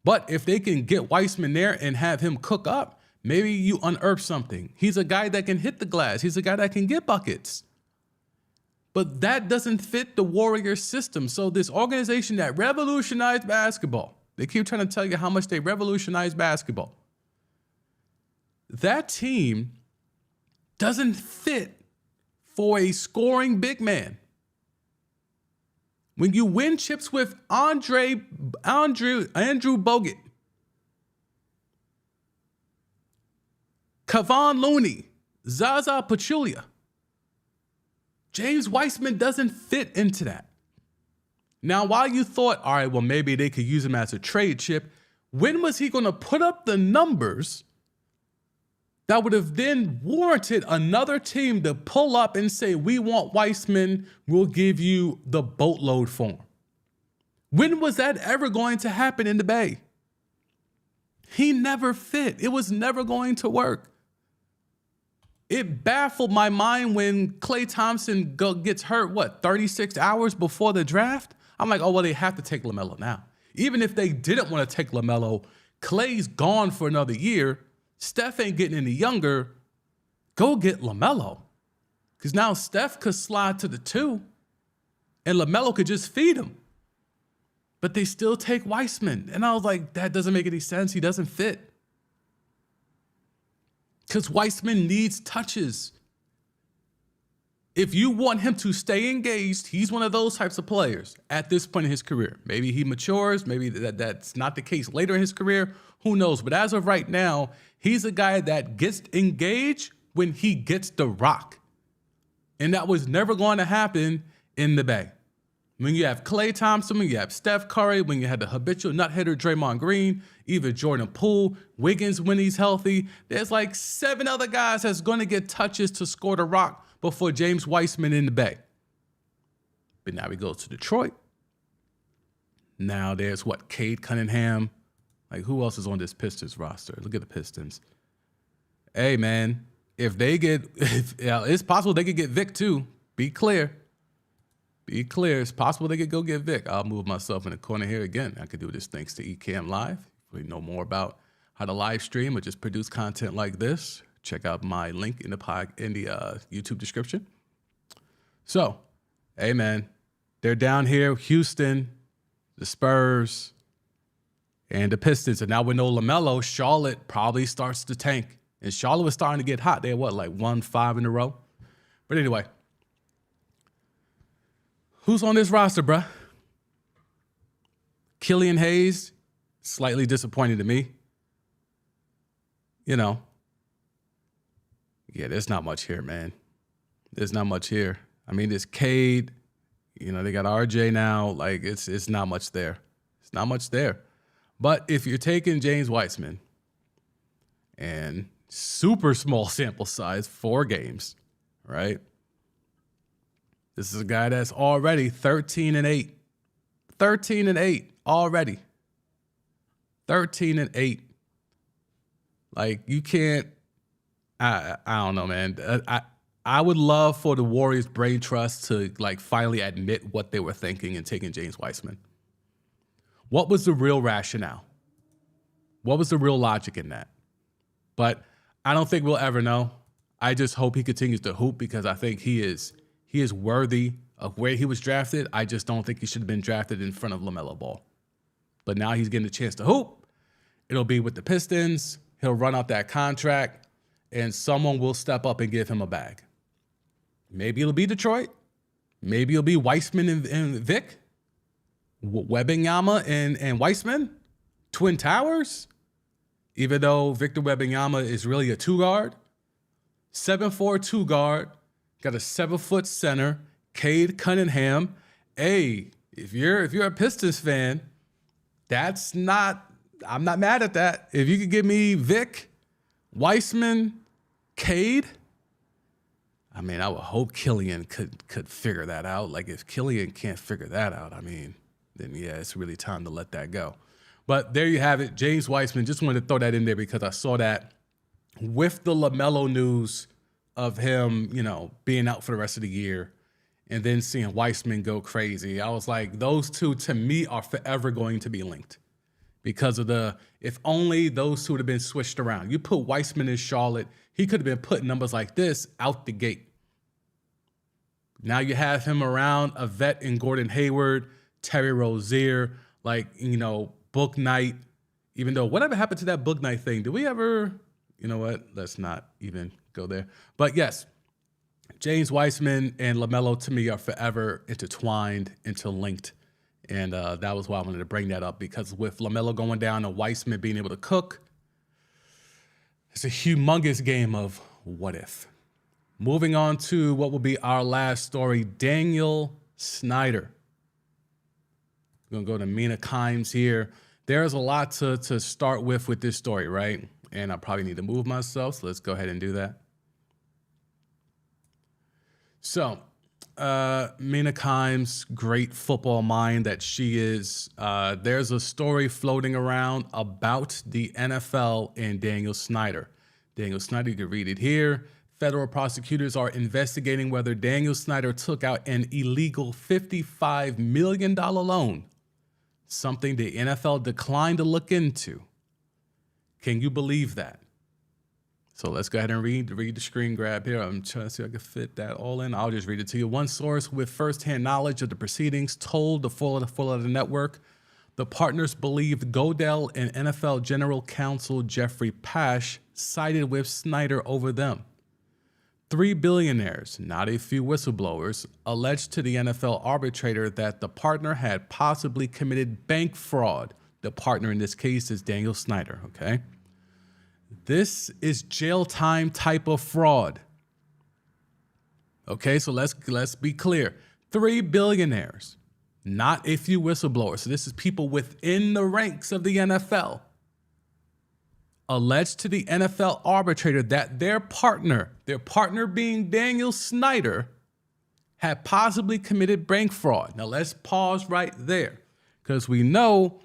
But if they can get Wiseman there and have him cook up, maybe you unearth something. He's a guy that can hit the glass. He's a guy that can get buckets. But that doesn't fit the Warriors system. So this organization that revolutionized basketball, they keep trying to tell you how much they revolutionized basketball. That team doesn't fit for a scoring big man. When you win chips with Andrew Bogut, Kevon Looney, Zaza Pachulia, James Wiseman doesn't fit into that. Now, while you thought, all right, well, maybe they could use him as a trade chip, when was he going to put up the numbers that would have then warranted another team to pull up and say, we want Wiseman, we'll give you the boatload for him? When was that ever going to happen in the Bay? He never fit. It was never going to work. It baffled my mind when Klay Thompson gets hurt, 36 hours before the draft? I'm like, oh, well, they have to take LaMelo now. Even if they didn't want to take LaMelo, Klay's gone for another year. Steph ain't getting any younger. Go get LaMelo. Because now Steph could slide to the 2, and LaMelo could just feed him. But they still take Wiseman. And I was like, that doesn't make any sense. He doesn't fit. Because Wiseman needs touches. If you want him to stay engaged, he's one of those types of players at this point in his career. Maybe he matures. Maybe that's not the case later in his career. Who knows? But as of right now, he's a guy that gets engaged when he gets the rock. And that was never going to happen in the Bay. When you have Klay Thompson, when you have Steph Curry, when you had the habitual nut hitter Draymond Green, even Jordan Poole, Wiggins when he's healthy, there's like 7 other guys that's going to get touches to score the rock before James Wiseman in the Bay. But now he goes to Detroit. Now there's what, Cade Cunningham. Like, who else is on this Pistons roster? Look at the Pistons. Hey, man, if they get, it's possible they could get Vic too. Be clear. Be clear. It's possible they could go get Vic. I'll move myself in the corner here again. I could do this thanks to Ecamm Live. If you know more about how to live stream or just produce content like this, check out my link in the YouTube description. So, hey, man, they're down here, Houston, the Spurs, and the Pistons. And now with no LaMelo, Charlotte probably starts to tank. And Charlotte was starting to get hot. They had what, like 1-5 in a row? But anyway, who's on this roster, bruh? Killian Hayes, slightly disappointing to me. You know, yeah, there's not much here, man. There's not much here. I mean, there's Cade. You know, they got RJ now. Like, it's not much there. It's not much there. But if you're taking James Wiseman and super small sample size, 4 games, right? This is a guy that's already 13-8. 13-8 already. 13-8. Like, you can't, I don't know, man. I would love for the Warriors brain trust to like finally admit what they were thinking in taking James Wiseman. What was the real rationale? What was the real logic in that? But I don't think we'll ever know. I just hope he continues to hoop because I think he is worthy of where he was drafted. I just don't think he should have been drafted in front of LaMelo Ball. But now he's getting a chance to hoop. It'll be with the Pistons. He'll run out that contract, and someone will step up and give him a bag. Maybe it'll be Detroit. Maybe it'll be Wiseman and Vic. Wembanyama and Wiseman. Twin Towers. Even though Victor Wembanyama is really a 2-guard. 7'4" 2-guard. Got a 7-foot center. Cade Cunningham. Hey, if you're a Pistons fan, I'm not mad at that. If you could give me Vic, Wiseman, Cade, I mean, I would hope Killian could figure that out. Like, if Killian can't figure that out, I mean, then yeah, it's really time to let that go. But there you have it. James Wiseman, just wanted to throw that in there because I saw that with the LaMelo news of him, you know, being out for the rest of the year and then seeing Wiseman go crazy. I was like, those two to me are forever going to be linked because of if only those two would have been switched around. You put Wiseman in Charlotte, he could have been putting numbers like this out the gate. Now you have him around a vet in Gordon Hayward, Terry Rozier, like, you know, Book Night. Even though whatever happened to that Book Night thing, did we ever, you know what? Let's not even go there. But yes, James Wiseman and LaMelo to me are forever intertwined, interlinked. And that was why I wanted to bring that up because with LaMelo going down and Wiseman being able to cook, it's a humongous game of what if. Moving on to what will be our last story, Daniel Snyder. We're going to go to Mina Kimes here. There's a lot to start with this story, right? And I probably need to move myself, so let's go ahead and do that. So, Mina Kimes, great football mind that she is. There's a story floating around about the NFL and Daniel Snyder. Daniel Snyder, you can read it here. Federal prosecutors are investigating whether Daniel Snyder took out an illegal $55 million loan, something the NFL declined to look into. Can you believe that? So let's go ahead and read the screen grab here. I'm trying to see if I can fit that all in. I'll just read it to you. One source with firsthand knowledge of the proceedings told the Florida Network the partners believed Godell and NFL General Counsel Jeffrey Pash sided with Snyder over them. Three billionaires, not a few whistleblowers, alleged to the NFL arbitrator that the partner had possibly committed bank fraud. The partner in this case is Daniel Snyder, okay? This is jail time type of fraud. Okay, so let's be clear. Three billionaires, not a few whistleblowers. So this is people within the ranks of the NFL, alleged to the NFL arbitrator that their partner being Daniel Snyder, had possibly committed bank fraud. Now let's pause right there, because we know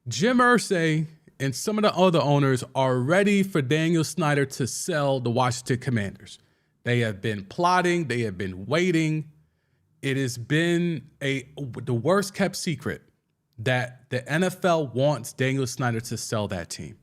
Jim Irsay and some of the other owners are ready for Daniel Snyder to sell the Washington Commanders. They have been plotting. They have been waiting. It has been the worst kept secret that the NFL wants Daniel Snyder to sell that team.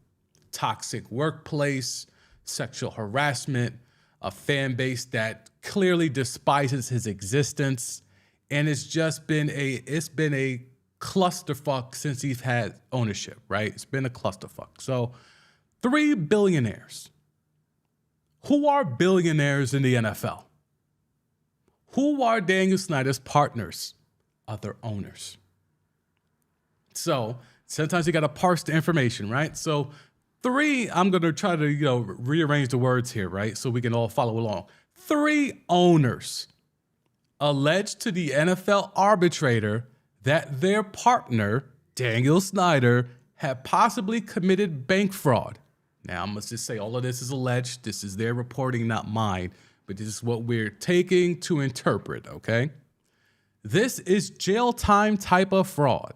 Toxic workplace, sexual harassment, a fan base that clearly despises his existence, and it's been a clusterfuck since he's had ownership, right? It's been a clusterfuck. So, three billionaires. Who are billionaires in the NFL? Who are Daniel Snyder's partners? Other owners. So sometimes you got to parse the information, right? So three, I'm going to try to, rearrange the words here, right? So we can all follow along. Three owners alleged to the NFL arbitrator that their partner, Daniel Snyder, had possibly committed bank fraud. Now, I must just say all of this is alleged. This is their reporting, not mine. But this is what we're taking to interpret, okay? This is jail time type of fraud.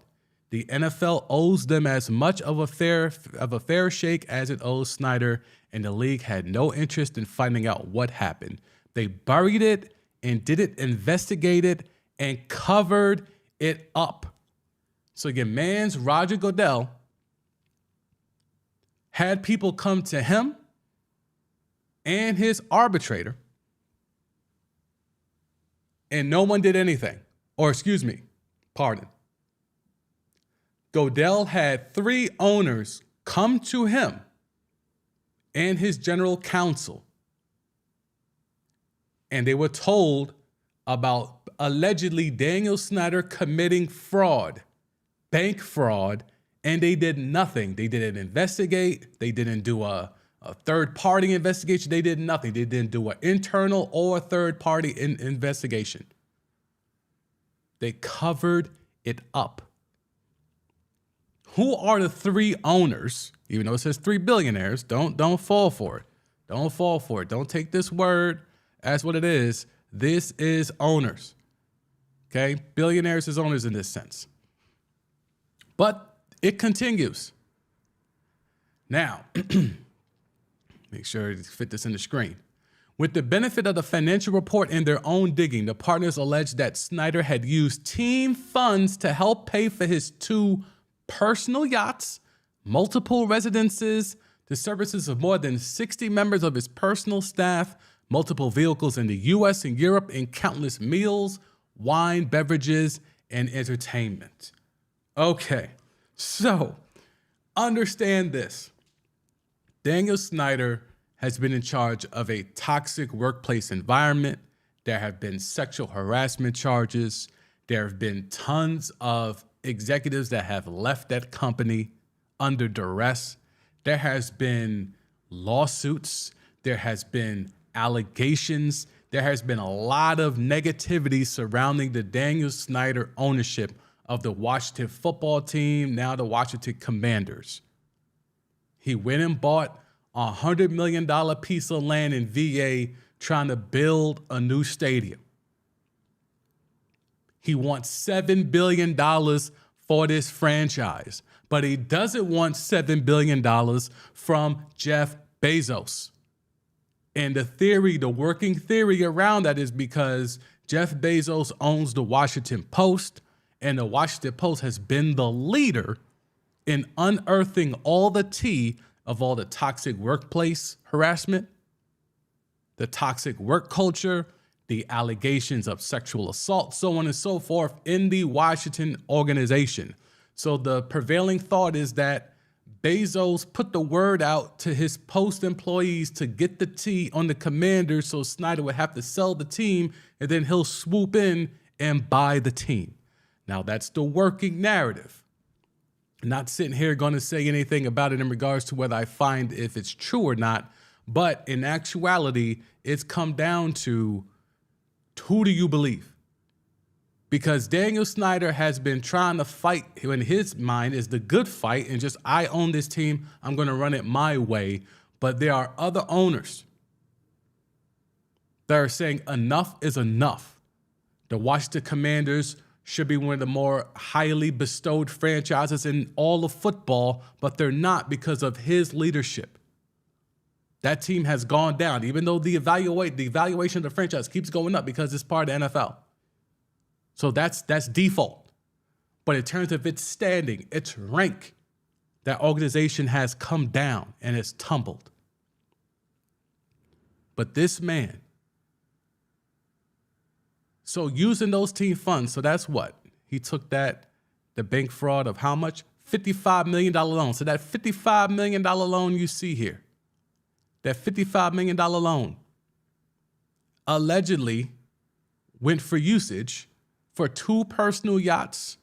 The NFL owes them as much of a fair shake as it owes Snyder, and the league had no interest in finding out what happened. They buried it and didn't investigate it and covered it up. So your man's Roger Goodell had people come to him and his arbitrator, and no one did anything. Goodell had three owners come to him and his general counsel, and they were told about allegedly Daniel Snyder committing fraud, bank fraud, and they did nothing. They didn't investigate. They didn't do a third-party investigation. They did nothing. They didn't do an internal or third-party investigation. They covered it up. Who are the three owners? Even though it says three billionaires, don't fall for it. Don't fall for it. Don't take this word as what it is. This is owners. Okay? Billionaires is owners in this sense. But it continues. Now, make sure to fit this in the screen. With the benefit of the financial report in their own digging, the partners alleged that Snyder had used team funds to help pay for his two personal yachts, multiple residences, the services of more than 60 members of his personal staff, multiple vehicles in the US and Europe, and countless meals, wine, beverages, and entertainment. Okay. So, understand this. Daniel Snyder has been in charge of a toxic workplace environment. There have been sexual harassment charges. There have been tons of executives that have left that company under duress. There has been lawsuits. There has been allegations. There has been a lot of negativity surrounding the Daniel Snyder ownership of the Washington football team, now the Washington Commanders. He went and bought a $100 million piece of land in VA trying to build a new stadium. He wants $7 billion for this franchise, but he doesn't want $7 billion from Jeff Bezos. And the working theory around that is because Jeff Bezos owns the Washington Post, and the Washington Post has been the leader in unearthing all the tea of all the toxic workplace harassment, the toxic work culture, the allegations of sexual assault, so on and so forth in the Washington organization. So the prevailing thought is that Bezos put the word out to his post employees to get the T on the Commanders so Snyder would have to sell the team and then he'll swoop in and buy the team. Now, that's the working narrative. Not sitting here going to say anything about it in regards to whether I find if it's true or not, but in actuality, it's come down to who do you believe? Because Daniel Snyder has been trying to fight, in his mind, is the good fight, and just, I own this team, I'm going to run it my way. But there are other owners that are saying enough is enough. The Washington Commanders should be one of the more highly bestowed franchises in all of football, but they're not because of his leadership. That team has gone down, even though the evaluation of the franchise keeps going up because it's part of the NFL. So that's default. But in terms of its standing, its rank, that organization has come down and it's tumbled. But this man, so using those team funds, so that's what? He took the bank fraud of how much? $55 million loan. So that $55 million loan you see here, that $55 million loan allegedly went for usage for 2 personal yachts,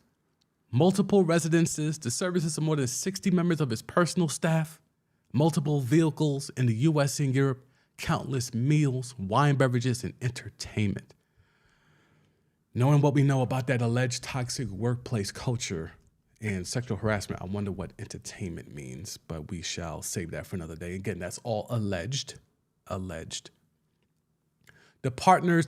multiple residences, the services of more than 60 members of his personal staff, multiple vehicles in the U.S. and Europe, countless meals, wine, beverages, and entertainment. Knowing what we know about that alleged toxic workplace culture and sexual harassment, I wonder what entertainment means, but we shall save that for another day. Again, that's all alleged. The partners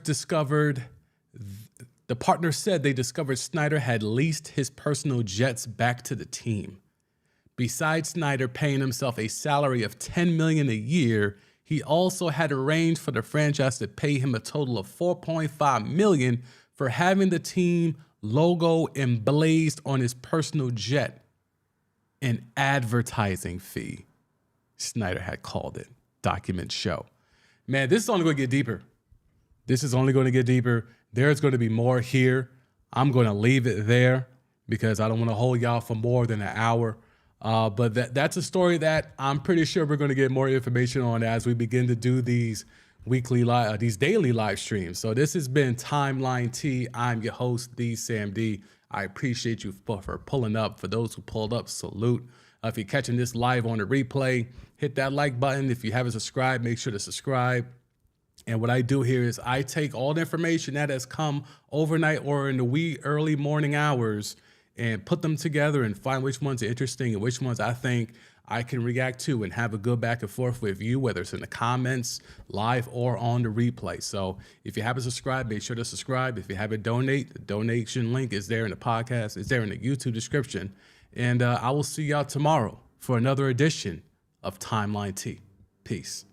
said they discovered Snyder had leased his personal jets back to the team. Besides Snyder paying himself a salary of $10 million a year, he also had arranged for the franchise to pay him a total of $4.5 million for having the team logo emblazed on his personal jet, an advertising fee, Snyder had called it. Documents show. Man, this is only going to get deeper. There's going to be more here. I'm going to leave it there because I don't want to hold y'all for more than an hour. But that's a story that I'm pretty sure we're going to get more information on as we begin to do these daily live streams. So this has been Timeline T. I'm your host, the Sam D. I appreciate you for pulling up. For those who pulled up, salute. If you're catching this live on the replay, hit that like button. If you haven't subscribed, make sure to subscribe. And what I do here is I take all the information that has come overnight or in the wee early morning hours and put them together and find which ones are interesting and which ones I think I can react to and have a good back and forth with you, whether it's in the comments, live, or on the replay. So if you haven't subscribed, make sure to subscribe. If you haven't donate, the donation link is there in the podcast. It's there in the YouTube description. And I will see y'all tomorrow for another edition of Timeline T. Peace.